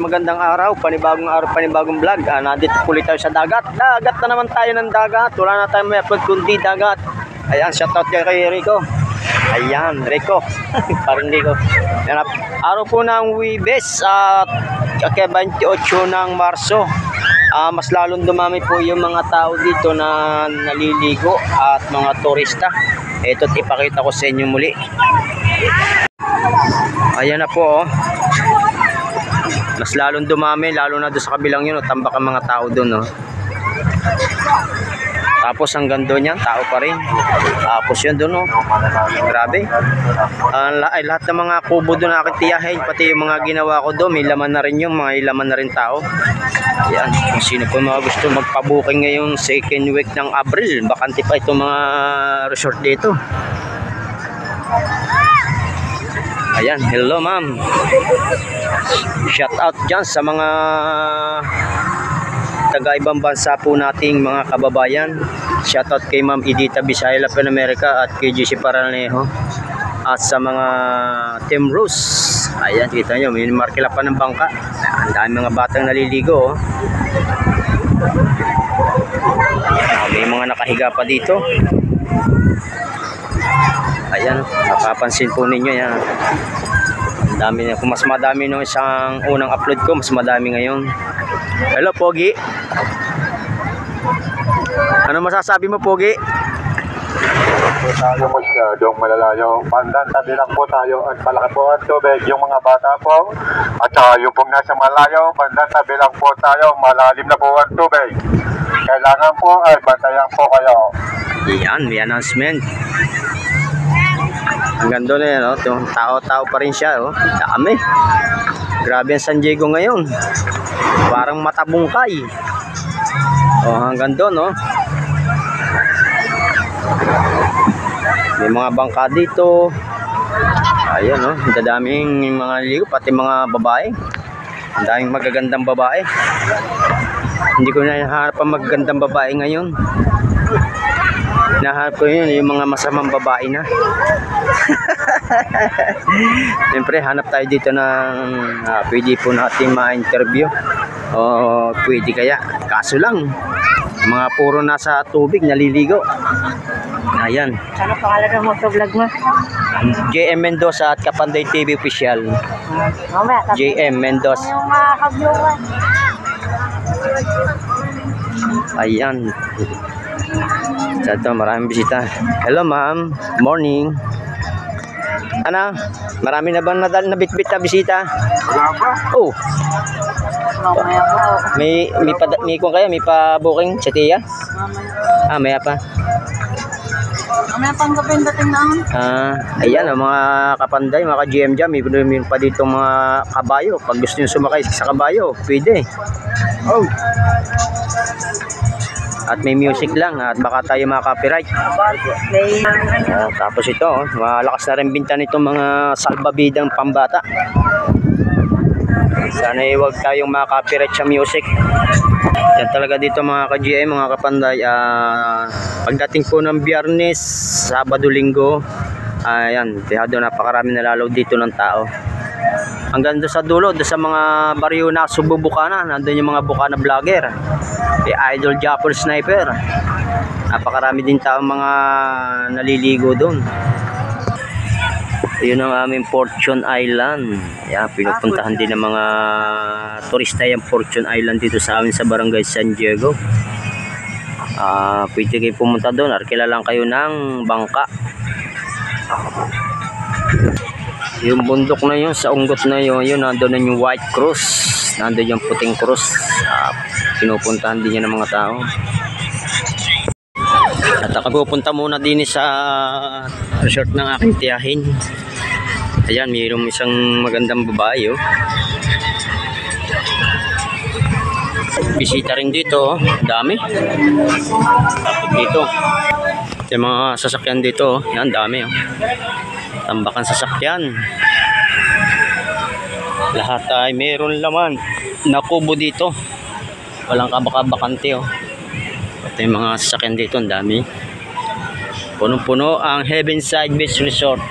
Magandang araw, panibagong vlog. Nandito ulit tayo sa dagat. Dagat na naman tayo ng dagat. Wala na tayong may upload kundi dagat. Ayan, shoutout kay Rico. Ayan, Rico. Parang Rico. Ayan, araw po ng Webes at 28 ng Marso. Mas lalong dumami po yung mga tao dito na naliligo at mga turista. Ito't ipakita ko sa inyo muli. Ayan na po, oh. Mas lalong dumami, lalo na doon sa kabilang yun, tambak ang mga tao doon, no? Tapos hanggang doon yan, tao pa rin. Tapos yun doon, no? Grabe. Lahat ng mga kubo doon na aking tiyahin, pati yung mga ginawa ko doon, may laman na rin yung mga laman na rin tao. Yan, kung sino po mga gusto magpabuking ngayong second week ng Abril, bakante pa itong mga resort dito. Ayan, hello ma'am. Shout out dyan sa mga taga-ibang bansa po nating mga kababayan. Shout out kay Ma'am Edita Bisaya Lapan America at kay JC Paranejo. At sa mga Team Rose. Ayan, kita nyo, may markila pa ng bangka. Ang dami mga batang naliligo, oh. May mga nakahiga pa dito. Ayan, napapansin po ninyo yan. Ang dami na. Kung mas madami nung isang unang upload ko, mas madami ngayon. Hello, Pogi. Ano masasabi mo, Pogi? Po tayo masyadong malalayo. Pandan, tabi lang po tayo at malaki po ang tubig. Yung mga bata po at yung pong nasa malayo, pandan, tabi lang po tayo. Malalim na po ang tubig. Kailangan po ay bantayan po kayo. Yan, may announcement. Ang ganda na yan, oh. Tao-tao pa rin siya, oh. Dami. Grabe ang San Diego ngayon. Parang matabungkay. Oh, hanggang doon, oh. May mga bangka dito. Ayan, oh. Dadaming mga ligo, pati mga babae. Ang daming magagandang babae. Hindi ko na nahanap ang magagandang babae ngayon. Nahanap ko yun, yung mga masamang babae na. Siyempre, hanap tayo dito ng pwede po natin ma-interview. O pwede kaya. Kaso lang, mga puro nasa tubig, naliligo. Ayan. Ano pangalan mo sa vlog mo? JM Mendoza at Kapanday TV Official. JM Mendoza. Ayan. So ito, maraming bisita. Hello ma'am, morning. Ano? Marami na bang nabitbit na bisita? Wala ba? Oh. May kung kaya may pa-booking sa tiya? Maya pa. May panggapin dating na. Ayan, mga kapanday, mga ka-GM dyan, may pa dito mga kabayo. Pag gusto nyo sumakay sa kabayo, pwede. Oh. At may music lang at baka tayo maka-copyright. Tapos ito, oh, malakas na rin binta nitong mga salbabidang pambata. Sana huwag tayong maka-copyright sa music. Yan talaga dito mga ka-GM, mga kapanday. Pagdating po ng Biyernes, Sabado, Linggo, ayan, tihado napakarami nalalaw dito ng tao. Hanggang doon sa dulo, doon sa mga baryo na Sububukana, nandun yung mga Bukana vlogger. Idol Japper Sniper. Napakarami din tao mga naliligo doon. Yun ang aming Fortune Island. Yan, pinupuntahan din ng mga turista yung Fortune Island dito sa amin sa Barangay San Diego. Pwede kayo pumunta doon. Arkila lang kayo ng bangka. Yung bundok na yun, sa unggot na yun, nandun na yung White Cross. Nandun yung puting cross. Pinupuntahan din yan ng mga tao. At ako pupunta muna din sa resort ng aking tiyahin. Ayan, mayroong isang magandang babae, oh. Bisita rin dito, oh. Dami. Dito. Yung mga sasakyan dito, oh. Yan, dami, oh. Tambakan sasakyan. Lahat ay mayroon laman na kubo dito. Walang kabaka-bakante, oh. Ito yung mga sasakyan dito, ang dami. Punong-puno ang Heavenside Beach Resort.